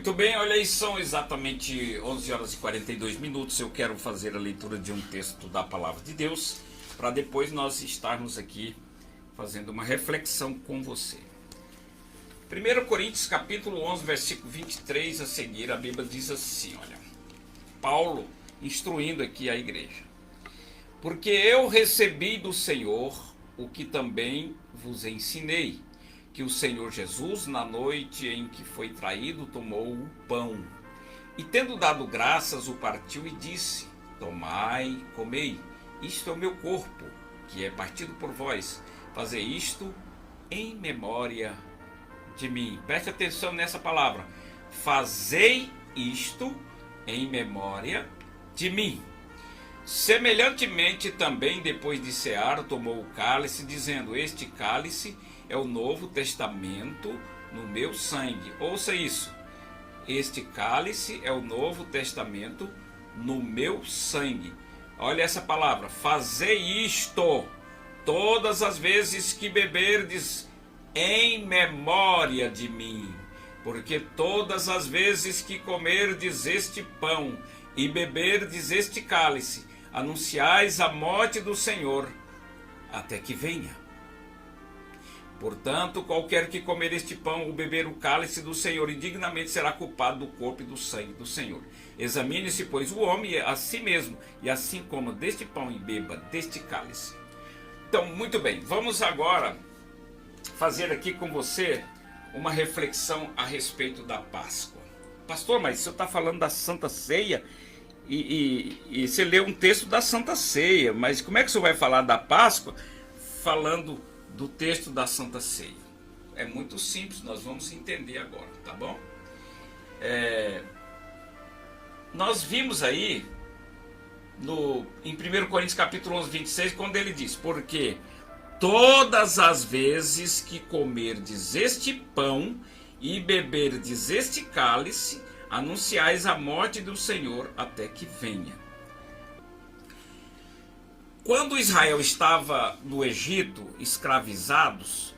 Muito bem, olha aí, são exatamente 11 horas e 42 minutos. Eu quero fazer a leitura de um texto da Palavra de Deus, para depois nós estarmos aqui fazendo uma reflexão com você. 1 Coríntios capítulo 11, versículo 23 a seguir, a Bíblia diz assim, olha, Paulo instruindo aqui a igreja. Porque eu recebi do Senhor o que também vos ensinei, que o Senhor Jesus, na noite em que foi traído, tomou o pão, e tendo dado graças, o partiu e disse, tomai, comei, isto é o meu corpo, que é partido por vós, fazei isto em memória de mim. Preste atenção nessa palavra, fazei isto em memória de mim. Semelhantemente também, depois de cear, tomou o cálice, dizendo, este cálice é o Novo Testamento no meu sangue. Ouça isso. Este cálice é o Novo Testamento no meu sangue. Olha essa palavra. Fazei isto todas as vezes que beberdes em memória de mim. Porque todas as vezes que comerdes este pão e beberdes este cálice, anunciais a morte do Senhor até que venha. Portanto, qualquer que comer este pão ou beber o cálice do Senhor indignamente será culpado do corpo e do sangue do Senhor. Examine-se, pois, o homem a si mesmo, e assim coma deste pão e beba deste cálice. Então, muito bem, vamos agora fazer aqui com você uma reflexão a respeito da Páscoa. Pastor, mas o senhor está falando da Santa Ceia e você leu um texto da Santa Ceia, mas como é que o senhor vai falar da Páscoa falando do texto da Santa Ceia? É muito simples, nós vamos entender agora, tá bom? Nós vimos aí em 1 Coríntios capítulo 11, 26, quando ele diz, porque todas as vezes que comerdes este pão e beberdes este cálice, anunciais a morte do Senhor até que venha. Quando Israel estava no Egito, escravizados,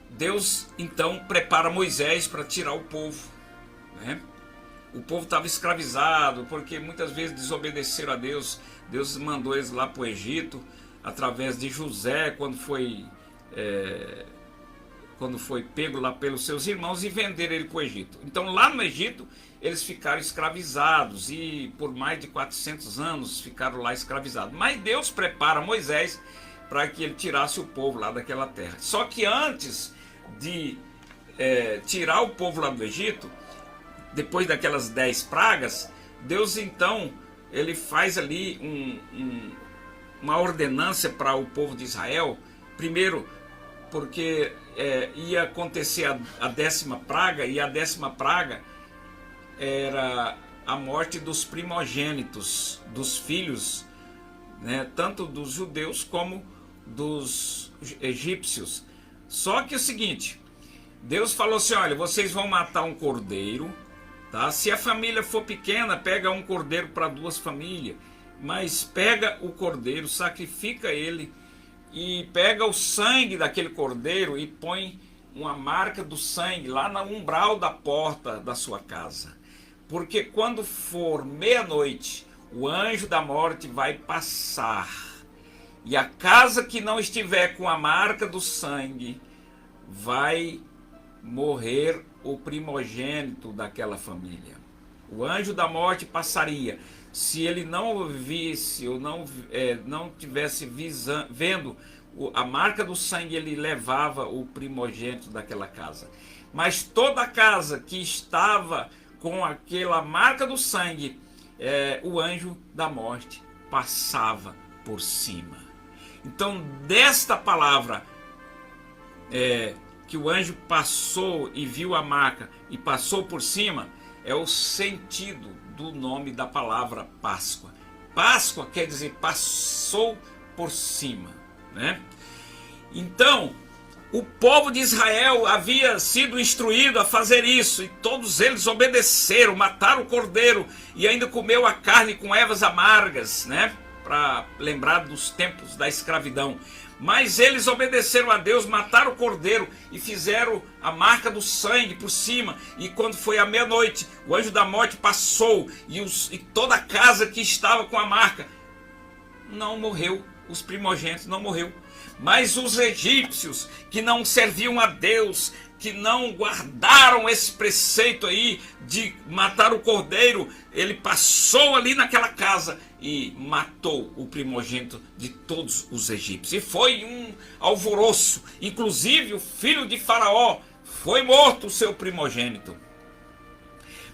Deus então prepara Moisés para tirar o povo, né? O povo estava escravizado, porque muitas vezes desobedeceram a Deus. Deus mandou eles lá para o Egito, através de José, quando foi pego lá pelos seus irmãos e venderam ele para o Egito. Então lá no Egito eles ficaram escravizados e por mais de 400 anos ficaram lá escravizados. Mas Deus prepara Moisés para que ele tirasse o povo lá daquela terra. Só que antes de tirar o povo lá do Egito, depois daquelas 10 pragas, Deus então ele faz ali uma ordenança para o povo de Israel. Primeiro, porque ia acontecer a 10ª praga, e a 10ª praga era a morte dos primogênitos, dos filhos, né, tanto dos judeus como dos egípcios. Só que é o seguinte, Deus falou assim, olha, vocês vão matar um cordeiro, tá? Se a família for pequena, pega um cordeiro para 2 famílias, mas pega o cordeiro, sacrifica ele, e pega o sangue daquele cordeiro e põe uma marca do sangue lá no umbral da porta da sua casa. Porque quando for meia-noite, o anjo da morte vai passar. E a casa que não estiver com a marca do sangue, vai morrer o primogênito daquela família. O anjo da morte passaria. Se ele não visse ou não tivesse vendo a marca do sangue, ele levava o primogênito daquela casa. Mas toda a casa que estava com aquela marca do sangue, o anjo da morte passava por cima. Então, desta palavra, que o anjo passou e viu a marca e passou por cima, é o sentido do nome da palavra Páscoa. Páscoa quer dizer passou por cima, né? Então, o povo de Israel havia sido instruído a fazer isso, e todos eles obedeceram, mataram o cordeiro e ainda comeu a carne com ervas amargas, né? para lembrar dos tempos da escravidão. Mas eles obedeceram a Deus, mataram o cordeiro e fizeram a marca do sangue por cima. E quando foi à meia-noite, o anjo da morte passou e toda a casa que estava com a marca não morreu, os primogênitos não morreu. Mas os egípcios que não serviam a Deus, que não guardaram esse preceito aí de matar o cordeiro, ele passou ali naquela casa e matou o primogênito de todos os egípcios. E foi um alvoroço, inclusive o filho de Faraó foi morto, o seu primogênito.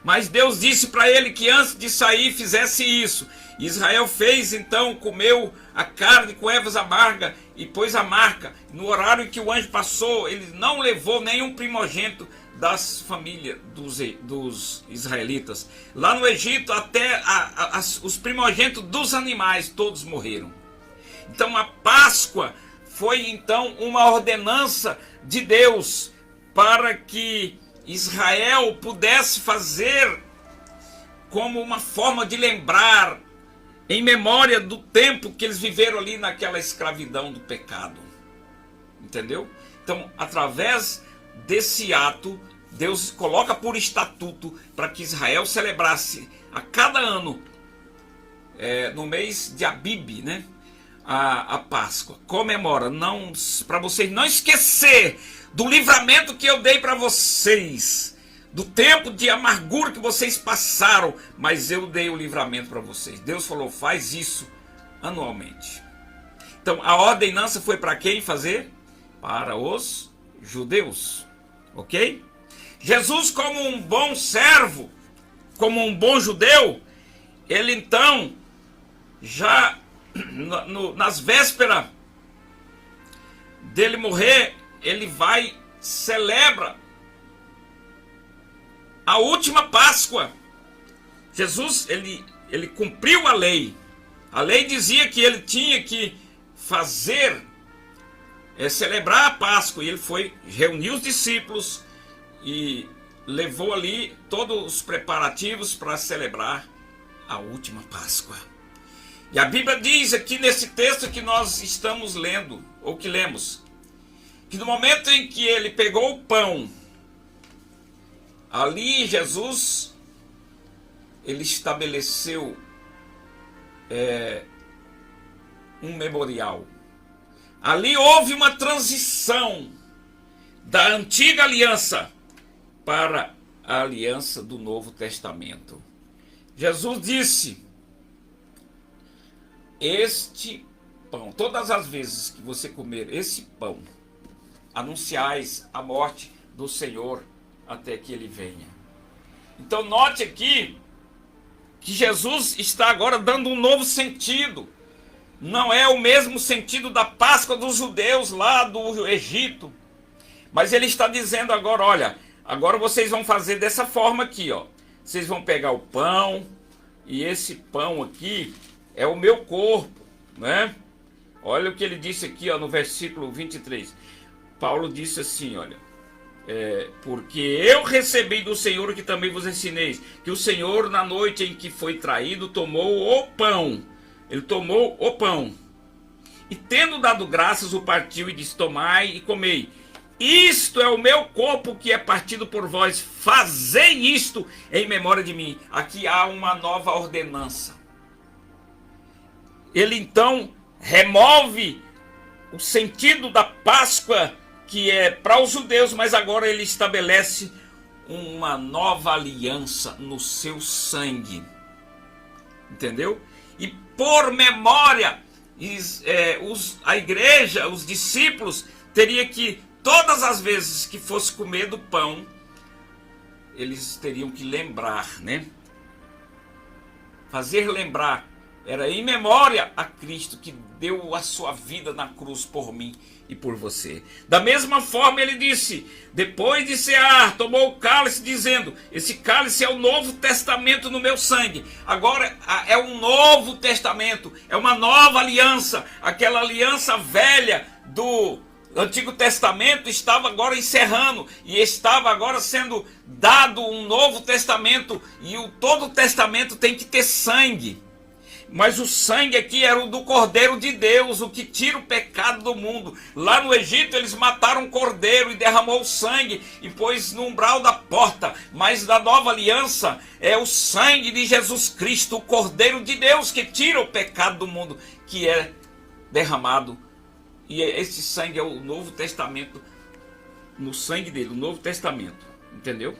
Mas Deus disse para ele que antes de sair fizesse isso. Israel fez, então comeu a carne com ervas amargas e pôs a marca. No horário em que o anjo passou, ele não levou nenhum primogênito das famílias dos israelitas. Lá no Egito, até os primogênitos dos animais, todos morreram. Então a Páscoa foi então uma ordenança de Deus para que Israel pudesse fazer como uma forma de lembrar, em memória do tempo que eles viveram ali naquela escravidão do pecado. Entendeu? Então, através desse ato, Deus coloca por estatuto para que Israel celebrasse a cada ano, no mês de Abib, né, a Páscoa. Comemora, para vocês não esquecer do livramento que eu dei para vocês, do tempo de amargura que vocês passaram, mas eu dei o livramento para vocês. Deus falou, faz isso anualmente. Então a ordenança foi para quem fazer? Para os judeus, ok? Jesus, como um bom servo, como um bom judeu, ele então, já nas vésperas dele morrer, ele vai, celebra a última Páscoa. Jesus, ele cumpriu a lei. A lei dizia que ele tinha que fazer, celebrar a Páscoa. E ele foi, reuniu os discípulos e levou ali todos os preparativos para celebrar a última Páscoa. E a Bíblia diz aqui nesse texto que nós estamos lendo, ou que lemos, que no momento em que ele pegou o pão, ali Jesus, ele estabeleceu um memorial. Ali houve uma transição da antiga aliança para a aliança do Novo Testamento. Jesus disse, este pão, todas as vezes que você comer esse pão, anunciais a morte do Senhor até que ele venha. Então note aqui que Jesus está agora dando um novo sentido. Não é o mesmo sentido da Páscoa dos judeus lá do Egito, mas ele está dizendo agora, olha, agora vocês vão fazer dessa forma aqui, ó. Vocês vão pegar o pão, e esse pão aqui é o meu corpo, né? Olha o que ele disse aqui, ó, no versículo 23. Paulo disse assim, olha, porque eu recebi do Senhor o que também vos ensinei, que o Senhor na noite em que foi traído tomou o pão, ele tomou o pão, e tendo dado graças o partiu e disse, tomai e comei, isto é o meu corpo que é partido por vós, fazei isto em memória de mim. Aqui há uma nova ordenança. Ele então remove o sentido da Páscoa, que é para os judeus, mas agora ele estabelece uma nova aliança no seu sangue. Entendeu? E por memória, a igreja, os discípulos, teria que, todas as vezes que fosse comer do pão, eles teriam que lembrar, né? Fazer lembrar. Era em memória a Cristo que deu a sua vida na cruz por mim e por você. Da mesma forma ele disse, depois de cear, tomou o cálice dizendo, esse cálice é o novo testamento no meu sangue. Agora é um novo testamento, é uma nova aliança. Aquela aliança velha do Antigo Testamento estava agora encerrando e estava agora sendo dado um novo testamento, e todo o testamento tem que ter sangue. Mas o sangue aqui era o do Cordeiro de Deus, o que tira o pecado do mundo. Lá no Egito eles mataram um cordeiro e derramou o sangue e pôs no umbral da porta. Mas na nova aliança é o sangue de Jesus Cristo, o Cordeiro de Deus, que tira o pecado do mundo, que é derramado. E esse sangue é o Novo Testamento, no sangue dele, o Novo Testamento. Entendeu?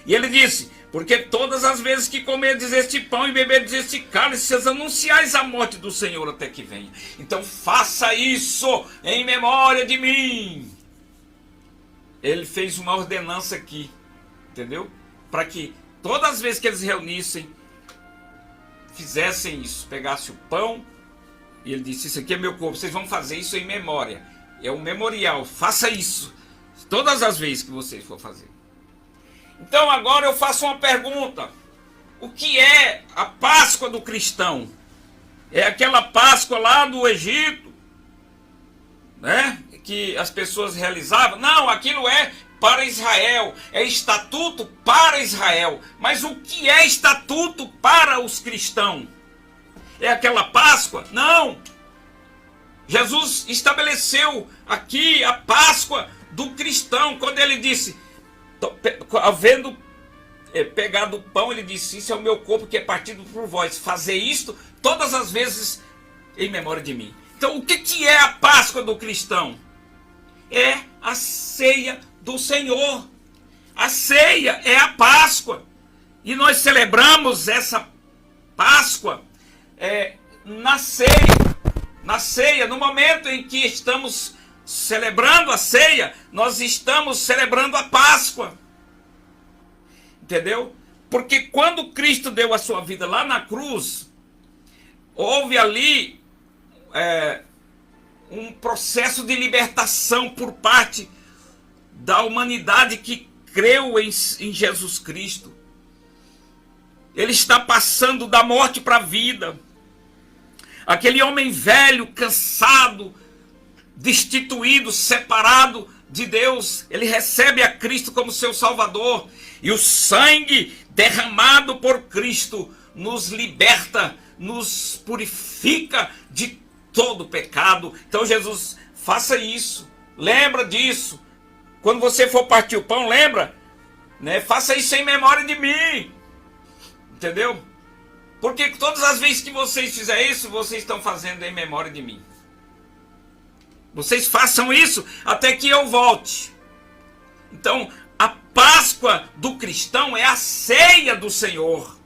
E ele disse: porque todas as vezes que comerdes este pão e beberdes este cálice, vocês anunciais a morte do Senhor até que venha. Então faça isso em memória de mim. Ele fez uma ordenança aqui, entendeu? Para que todas as vezes que eles reunissem, fizessem isso, pegassem o pão, e ele disse: isso aqui é meu corpo, vocês vão fazer isso em memória. É um memorial, faça isso todas as vezes que vocês for fazer. Então agora eu faço uma pergunta: o que é a Páscoa do cristão? É aquela Páscoa lá do Egito, né, que as pessoas realizavam? Não, aquilo é para Israel, é estatuto para Israel. Mas o que é estatuto para os cristãos? É aquela Páscoa? Não. Jesus estabeleceu aqui a Páscoa do cristão, quando ele disse, havendo pegado o pão, ele disse: isso é o meu corpo que é partido por vós, fazer isto todas as vezes em memória de mim. Então o que é a Páscoa do cristão? É a ceia do Senhor. A ceia é a Páscoa, e nós celebramos essa Páscoa na ceia, no momento em que estamos celebrando a ceia, nós estamos celebrando a Páscoa. Entendeu? Porque quando Cristo deu a sua vida lá na cruz, houve ali um processo de libertação por parte da humanidade que creu em Jesus Cristo. Ele está passando da morte para a vida. Aquele homem velho, cansado, destituído, separado de Deus, ele recebe a Cristo como seu Salvador, e o sangue derramado por Cristo nos liberta, nos purifica de todo pecado. Então Jesus, faça isso, lembra disso, quando você for partir o pão, lembra, né? Faça isso em memória de mim, entendeu? Porque todas as vezes que vocês fizerem isso, vocês estão fazendo em memória de mim. Vocês façam isso até que eu volte. Então, a Páscoa do cristão é a ceia do Senhor.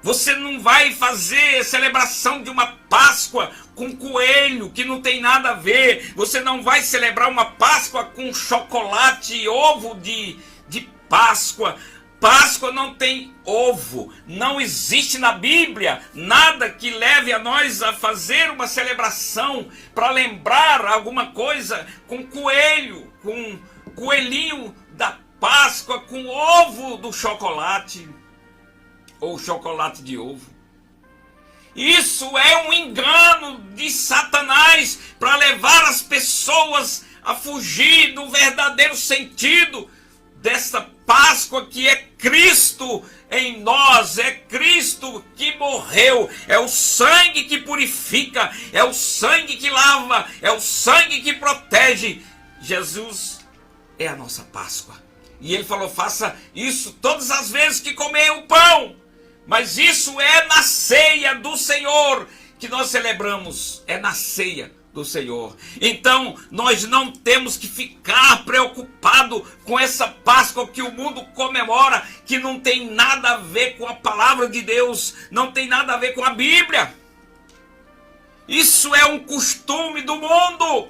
Você não vai fazer celebração de uma Páscoa com coelho, que não tem nada a ver. Você não vai celebrar uma Páscoa com chocolate e ovo de Páscoa. Páscoa não tem ovo, não existe na Bíblia nada que leve a nós a fazer uma celebração para lembrar alguma coisa com coelho, com coelhinho da Páscoa, com ovo do chocolate, ou chocolate de ovo. Isso é um engano de Satanás para levar as pessoas a fugir do verdadeiro sentido dessa Páscoa, que é Cristo em nós, é Cristo que morreu, é o sangue que purifica, é o sangue que lava, é o sangue que protege. Jesus é a nossa Páscoa. E ele falou: faça isso todas as vezes que comer o pão. Mas isso é na ceia do Senhor que nós celebramos, é na ceia do Senhor. Então nós não temos que ficar preocupado com essa Páscoa que o mundo comemora, que não tem nada a ver com a palavra de Deus, não tem nada a ver com a Bíblia. Isso é um costume do mundo,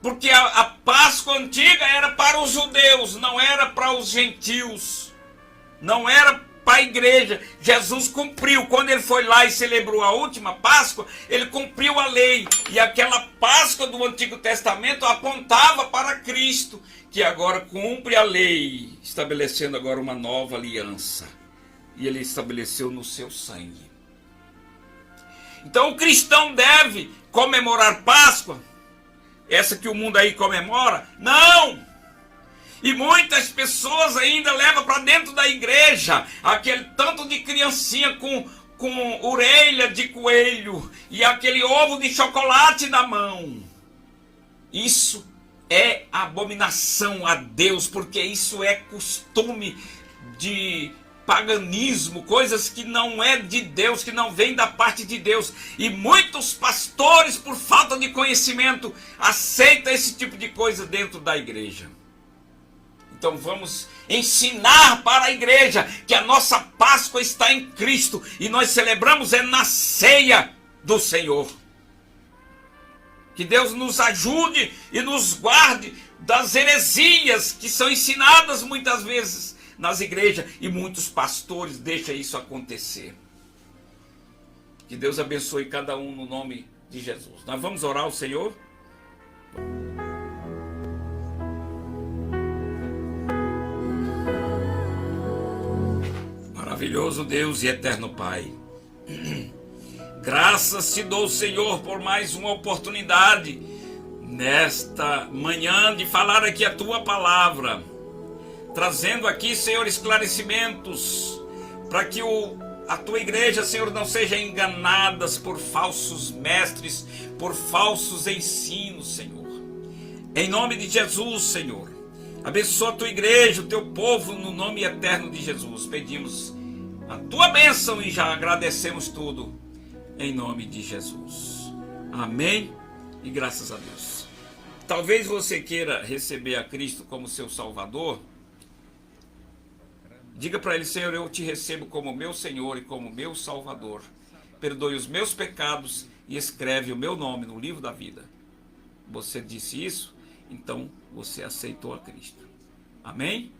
porque a Páscoa antiga era para os judeus, não era para os gentios, não era para a igreja. Jesus cumpriu, quando ele foi lá e celebrou a última Páscoa, ele cumpriu a lei, e aquela Páscoa do Antigo Testamento apontava para Cristo, que agora cumpre a lei, estabelecendo agora uma nova aliança, e ele estabeleceu no seu sangue. Então o cristão deve comemorar Páscoa, essa que o mundo aí comemora? Não! E muitas pessoas ainda levam para dentro da igreja aquele tanto de criancinha com com orelha de coelho e aquele ovo de chocolate na mão. Isso é abominação a Deus, porque isso é costume de paganismo, coisas que não é de Deus, que não vem da parte de Deus. E muitos pastores, por falta de conhecimento, aceitam esse tipo de coisa dentro da igreja. Então vamos ensinar para a igreja que a nossa Páscoa está em Cristo e nós celebramos na ceia do Senhor. Que Deus nos ajude e nos guarde das heresias que são ensinadas muitas vezes nas igrejas e muitos pastores deixam isso acontecer. Que Deus abençoe cada um no nome de Jesus. Nós vamos orar ao Senhor? Maravilhoso Deus e eterno Pai, graças te dou, Senhor, por mais uma oportunidade nesta manhã de falar aqui a tua palavra, trazendo aqui, Senhor, esclarecimentos para que a tua igreja, Senhor, não seja enganada por falsos mestres, por falsos ensinos, Senhor. Em nome de Jesus, Senhor, abençoa a tua igreja, o teu povo, no nome eterno de Jesus. Pedimos a tua bênção e já agradecemos tudo em nome de Jesus. Amém e graças a Deus. Talvez você queira receber a Cristo como seu Salvador. Diga para ele: Senhor, eu te recebo como meu Senhor e como meu Salvador. Perdoe os meus pecados e escreve o meu nome no livro da vida. Você disse isso? Então você aceitou a Cristo. Amém?